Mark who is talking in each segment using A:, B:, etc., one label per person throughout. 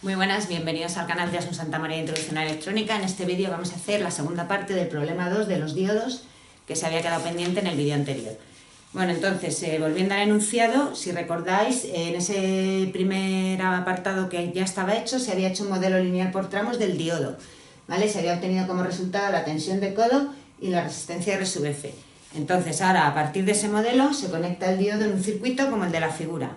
A: Muy buenas, bienvenidos al canal de Asun Santa María Introducción a la Electrónica. En este vídeo vamos a hacer la segunda parte del problema 2 de los diodos que se había quedado pendiente en el vídeo anterior. Bueno, entonces, volviendo al enunciado, si recordáis, en ese primer apartado que ya estaba hecho, se había hecho un modelo lineal por tramos del diodo, ¿vale? Se había obtenido como resultado la tensión de codo y la resistencia R sub F. Entonces, ahora, a partir de ese modelo, se conecta el diodo en un circuito como el de la figura.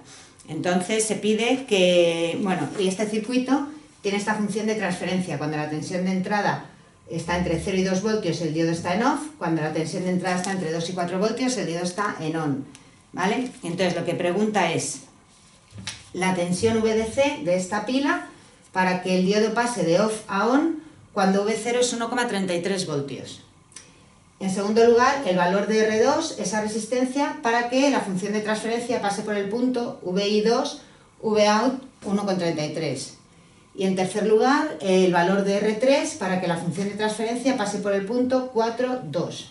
A: Entonces se pide que, bueno, y este circuito tiene esta función de transferencia. Cuando la tensión de entrada está entre 0 y 2 voltios, el diodo está en off. Cuando la tensión de entrada está entre 2 y 4 voltios, el diodo está en on, ¿vale? Entonces lo que pregunta es la tensión VDC de esta pila para que el diodo pase de off a on cuando V0 es 1,33 voltios. En segundo lugar, el valor de R2, esa resistencia, para que la función de transferencia pase por el punto VI2, Vout 1,33. Y en tercer lugar, el valor de R3, para que la función de transferencia pase por el punto 4,2.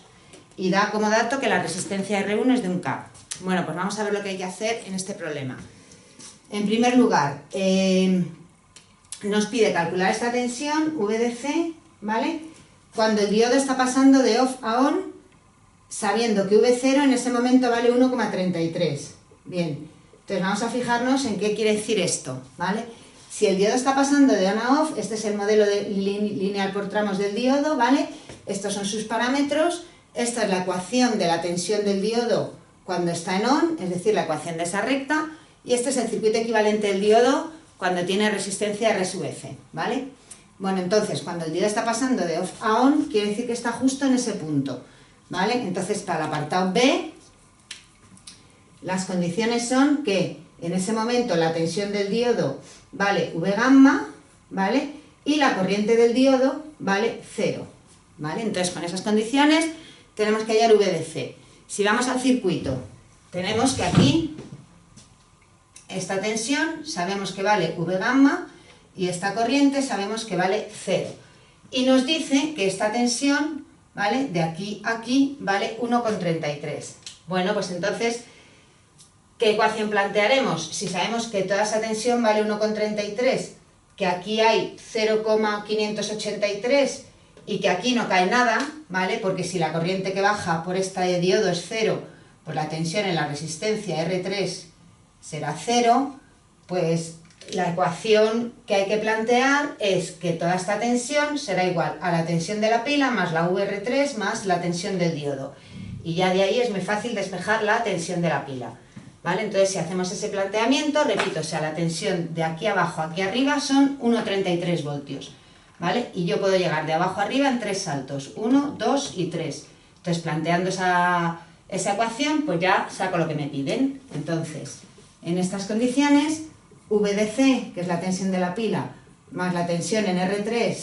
A: Y da como dato que la resistencia R1 es de 1 K. Bueno, pues vamos a ver lo que hay que hacer en este problema. En primer lugar, nos pide calcular esta tensión VDC, ¿vale?, cuando el diodo está pasando de off a on, sabiendo que V0 en ese momento vale 1,33. Bien, entonces vamos a fijarnos en qué quiere decir esto, ¿vale? Si el diodo está pasando de on a off, este es el modelo lineal por tramos del diodo, ¿vale? Estos son sus parámetros, esta es la ecuación de la tensión del diodo cuando está en on, es decir, la ecuación de esa recta, y este es el circuito equivalente del diodo cuando tiene resistencia R sub F, ¿vale? Bueno, entonces, cuando el diodo está pasando de off a on, quiere decir que está justo en ese punto, ¿vale? Entonces, para el apartado B, las condiciones son que en ese momento la tensión del diodo vale V gamma, ¿vale?, y la corriente del diodo vale 0, ¿vale? Entonces, con esas condiciones tenemos que hallar VDC. Si vamos al circuito, tenemos que aquí, esta tensión, sabemos que vale V gamma, y esta corriente sabemos que vale 0. Y nos dice que esta tensión, ¿vale?, de aquí a aquí vale 1,33. Bueno, pues entonces, ¿qué ecuación plantearemos? Si sabemos que toda esa tensión vale 1,33, que aquí hay 0,583 y que aquí no cae nada, ¿vale?, porque si la corriente que baja por este diodo es 0, pues la tensión en la resistencia R3 será 0, pues la ecuación que hay que plantear es que toda esta tensión será igual a la tensión de la pila más la VR3 más la tensión del diodo. Y ya de ahí es muy fácil despejar la tensión de la pila, ¿vale? Entonces, si hacemos ese planteamiento, repito, o sea, la tensión de aquí abajo a aquí arriba son 1,33 voltios, ¿vale? Y yo puedo llegar de abajo a arriba en 3 saltos, 1, 2 y 3. Entonces, planteando esa ecuación, pues ya saco lo que me piden. Entonces, en estas condiciones, VDC, que es la tensión de la pila, más la tensión en R3,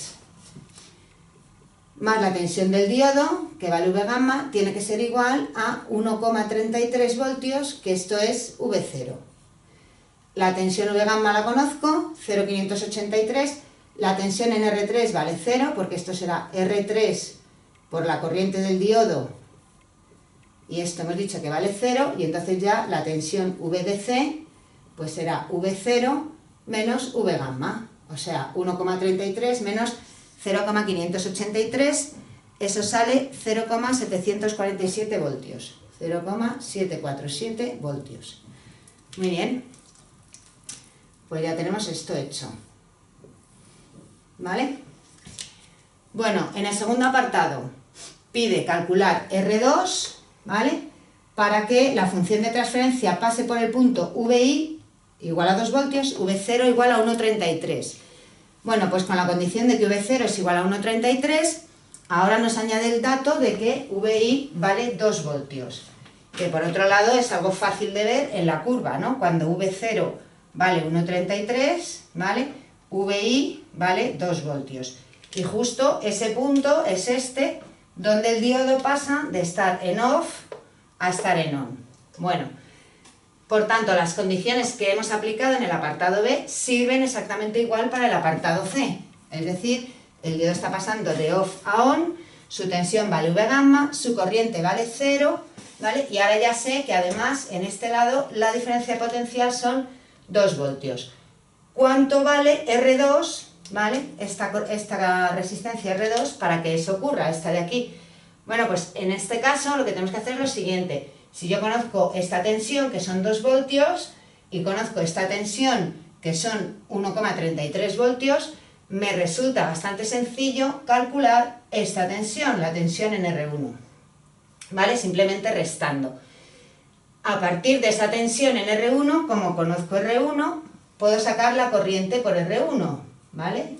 A: más la tensión del diodo, que vale V gamma, tiene que ser igual a 1,33 voltios, que esto es V0. La tensión V gamma la conozco, 0,583, la tensión en R3 vale 0, porque esto será R3 por la corriente del diodo, y esto hemos dicho que vale 0, y entonces ya la tensión VDC pues será V0 menos V gamma, o sea, 1,33 menos 0,583, eso sale 0,747 voltios, 0,747 voltios. Muy bien, pues ya tenemos esto hecho, ¿vale? Bueno, en el segundo apartado pide calcular R2, ¿vale?, para que la función de transferencia pase por el punto VI igual a 2 voltios, V0 igual a 1,33. Bueno, pues con la condición de que V0 es igual a 1,33, ahora nos añade el dato de que VI vale 2 voltios. Que por otro lado es algo fácil de ver en la curva, ¿no? Cuando V0 vale 1,33, ¿vale?, VI vale 2 voltios. Y justo ese punto es este, donde el diodo pasa de estar en off a estar en on. Bueno, por tanto, las condiciones que hemos aplicado en el apartado B sirven exactamente igual para el apartado C. Es decir, el diodo está pasando de off a on, su tensión vale V gamma, su corriente vale 0, ¿vale? Y ahora ya sé que además en este lado la diferencia de potencial son 2 voltios. cuánto vale R2, ¿vale? Esta resistencia R2 para que eso ocurra, esta de aquí. Bueno, pues en este caso lo que tenemos que hacer es lo siguiente. Si yo conozco esta tensión, que son 2 voltios, y conozco esta tensión, que son 1,33 voltios, me resulta bastante sencillo calcular esta tensión, la tensión en R1, ¿vale? Simplemente restando. A partir de esa tensión en R1, como conozco R1, puedo sacar la corriente por R1, ¿vale?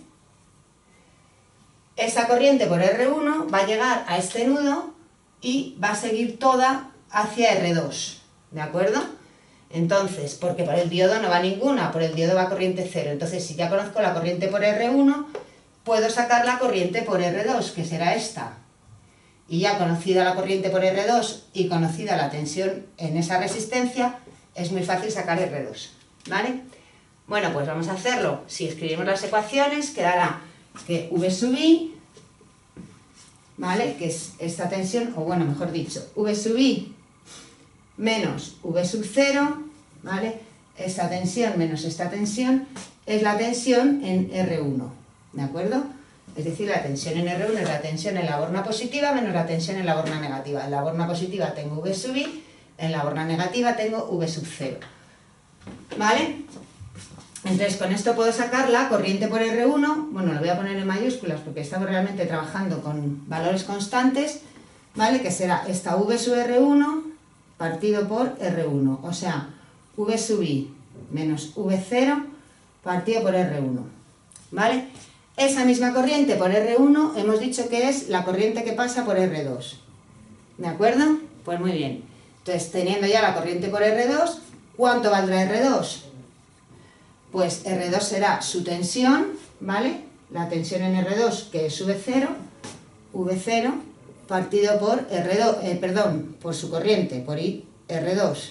A: Esa corriente por R1 va a llegar a este nudo y va a seguir toda hacia R2, ¿de acuerdo? Entonces, porque por el diodo no va ninguna, por el diodo va corriente 0. Entonces, si ya conozco la corriente por R1, puedo sacar la corriente por R2, que será esta. Y ya conocida la corriente por R2 y conocida la tensión en esa resistencia, es muy fácil sacar R2, ¿vale? Bueno, pues vamos a hacerlo. Si escribimos las ecuaciones, quedará que V sub I, ¿vale? Que es esta tensión, o bueno, mejor dicho, V sub I menos V sub 0, ¿vale? Esta tensión menos esta tensión es la tensión en R1, ¿de acuerdo? Es decir, la tensión en R1 es la tensión en la borna positiva menos la tensión en la borna negativa. En la borna positiva tengo V sub I, en la borna negativa tengo V sub 0, ¿vale? Entonces, con esto puedo sacar la corriente por R1, bueno, lo voy a poner en mayúsculas porque estamos realmente trabajando con valores constantes, ¿vale? Que será esta V sub R1 partido por R1, o sea, V sub I menos V0 partido por R1, ¿vale? Esa misma corriente por R1 hemos dicho que es la corriente que pasa por R2, ¿de acuerdo? Pues muy bien. Entonces, teniendo ya la corriente por R2, ¿cuánto valdrá R2? Pues R2 será su tensión, ¿vale? La tensión en R2, que es V0 partido por R2, por su corriente, por R2,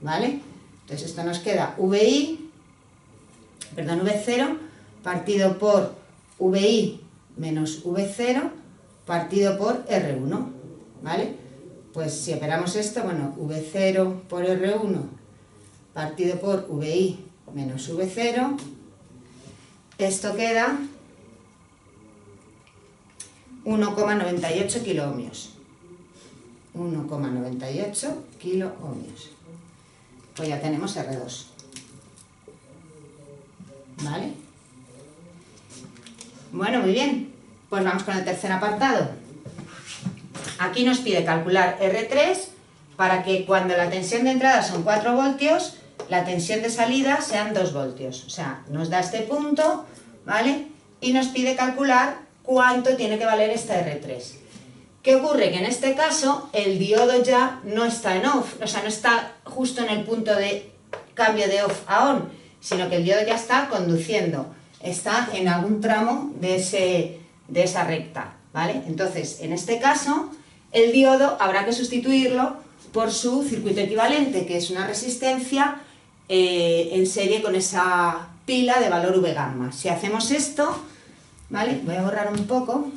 A: ¿vale? Entonces esto nos queda V0 partido por VI menos V0 partido por R1, ¿vale? Pues si operamos esto, bueno, V0 por R1 partido por VI menos V0, esto queda 1,98 kiloohmios. 1,98 kiloohmios. Pues ya tenemos R2. ¿Vale? Bueno, muy bien. Pues vamos con el tercer apartado. Aquí nos pide calcular R3 para que cuando la tensión de entrada son 4 voltios, la tensión de salida sean 2 voltios. O sea, nos da este punto, ¿vale? Y nos pide calcular cuánto tiene que valer esta R3. ¿Qué ocurre? Que en este caso el diodo ya no está en off, o sea, no está justo en el punto de cambio de off a on, sino que el diodo ya está conduciendo, está en algún tramo de esa recta, ¿vale? Entonces, en este caso, el diodo habrá que sustituirlo por su circuito equivalente, que es una resistencia en serie con esa pila de valor V gamma. Si hacemos esto, ¿vale? Voy a borrar un poco.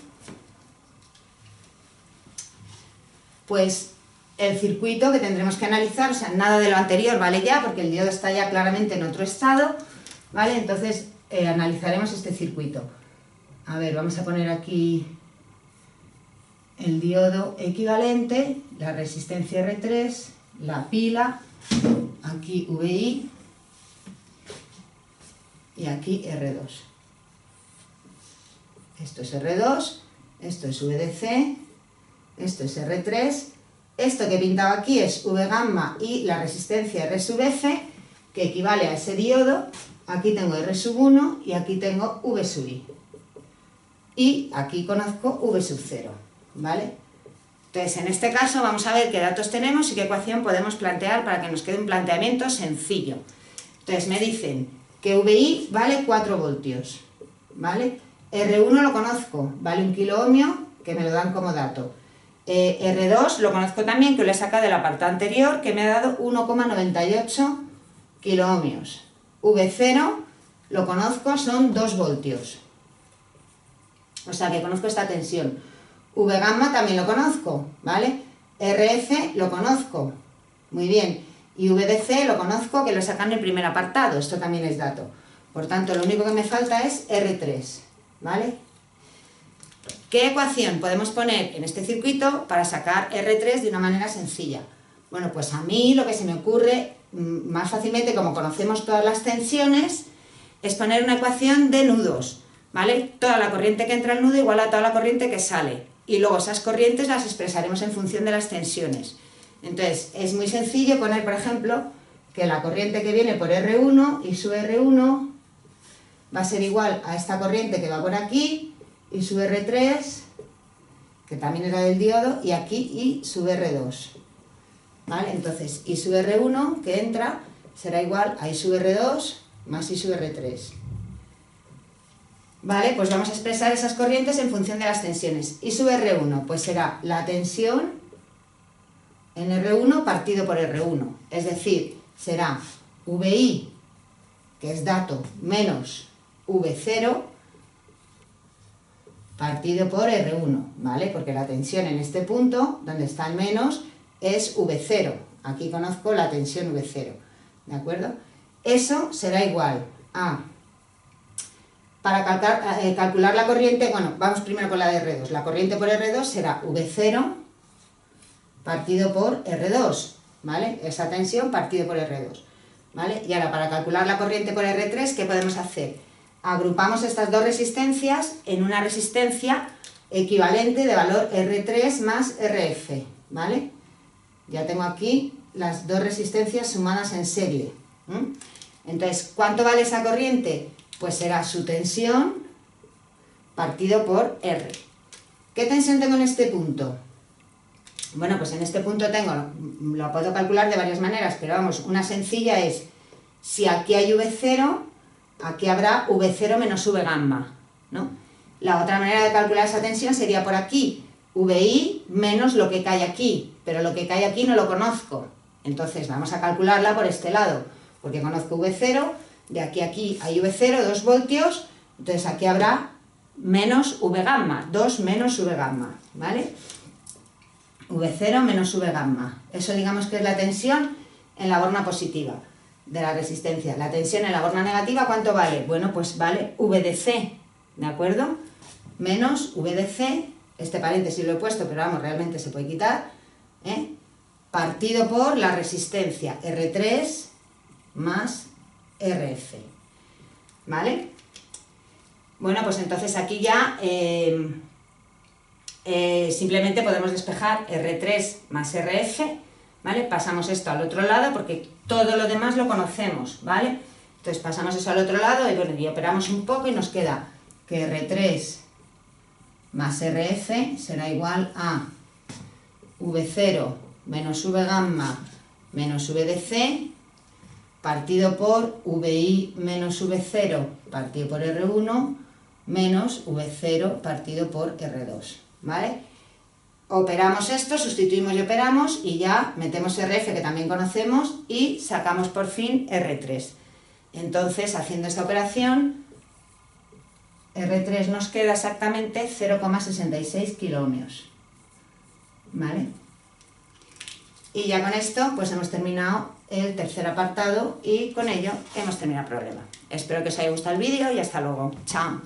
A: Pues el circuito que tendremos que analizar, o sea, nada de lo anterior vale ya, porque el diodo está ya claramente en otro estado, ¿vale? Entonces analizaremos este circuito. A ver, vamos a poner aquí el diodo equivalente, la resistencia R3, la pila, aquí VI y aquí R2. Esto es R2, esto es VDC, esto es R3, esto que he pintado aquí es V gamma y la resistencia R sub F, que equivale a ese diodo. Aquí tengo R sub 1 y aquí tengo V sub I. Y aquí conozco V sub 0, ¿vale? Entonces, en este caso vamos a ver qué datos tenemos y qué ecuación podemos plantear para que nos quede un planteamiento sencillo. Entonces, me dicen que VI vale 4 voltios, ¿vale? R1 lo conozco, vale 1 kiloohmio, que me lo dan como dato. R2 lo conozco también, que lo he sacado del apartado anterior, que me ha dado 1,98 kiloohmios. V0 lo conozco, son 2 voltios. O sea que conozco esta tensión. V gamma también lo conozco, ¿vale? RF lo conozco. Muy bien. Y V de C lo conozco, que lo sacan en el primer apartado, esto también es dato. Por tanto, lo único que me falta es R3, ¿vale? ¿Qué ecuación podemos poner en este circuito para sacar R3 de una manera sencilla? Bueno, pues a mí lo que se me ocurre más fácilmente, como conocemos todas las tensiones, es poner una ecuación de nudos, ¿vale? Toda la corriente que entra al nudo igual a toda la corriente que sale. Y luego esas corrientes las expresaremos en función de las tensiones. Entonces, es muy sencillo poner, por ejemplo, que la corriente que viene por R1 y su R1 va a ser igual a esta corriente que va por aquí y su R3, que también era del diodo, y aquí y su R2. ¿Vale? Entonces, I sub R1 que entra será igual a I sub R2 más I sub R3. Vale, pues vamos a expresar esas corrientes en función de las tensiones. I sub R1 pues será la tensión en R1 partido por R1, es decir, será VI, que es dato, menos V0 partido por R1, ¿vale? Porque la tensión en este punto, donde está el menos, es V0. Aquí conozco la tensión V0, ¿de acuerdo? Eso será igual a, para calcular la corriente, bueno, vamos primero con la de R2. La corriente por R2 será V0 partido por R2, ¿vale? Esa tensión partido por R2, ¿vale? Y ahora para calcular la corriente por R3, ¿qué podemos hacer? Agrupamos estas dos resistencias en una resistencia equivalente de valor R3 más RF, ¿vale? Ya tengo aquí las dos resistencias sumadas en serie. Entonces, ¿cuánto vale esa corriente? Pues será su tensión partido por R. ¿Qué tensión tengo en este punto? Bueno, pues en este punto tengo, lo puedo calcular de varias maneras, pero vamos, una sencilla es, si aquí hay V0, aquí habrá V0 menos V gamma, ¿no? La otra manera de calcular esa tensión sería por aquí, VI menos lo que cae aquí, pero lo que cae aquí no lo conozco. Entonces vamos a calcularla por este lado, porque conozco V0, de aquí a aquí hay V0, 2 voltios, entonces aquí habrá menos V gamma, 2 menos V gamma, ¿vale? V0 menos V gamma. Eso digamos que es la tensión en la borna positiva de la resistencia. La tensión en la borna negativa, ¿cuánto vale? Bueno, pues vale V de C, ¿de acuerdo? Menos V de C, este paréntesis lo he puesto, pero vamos, realmente se puede quitar, partido por la resistencia R3 más RF, ¿vale? Bueno, pues entonces aquí ya simplemente podemos despejar R3 más RF, ¿vale? Pasamos esto al otro lado porque todo lo demás lo conocemos, ¿vale? Entonces pasamos eso al otro lado y, bueno, y operamos un poco y nos queda que R3 más RF será igual a V0 menos V gamma menos V de C partido por VI menos V0 partido por R1 menos V0 partido por R2, ¿vale? Operamos esto, sustituimos y operamos y ya metemos RF, que también conocemos, y sacamos por fin R3. Entonces, haciendo esta operación, R3 nos queda exactamente 0,66 kiloohmios, ¿vale? Y ya con esto pues hemos terminado el tercer apartado y con ello hemos terminado el problema. Espero que os haya gustado el vídeo y hasta luego. Chao.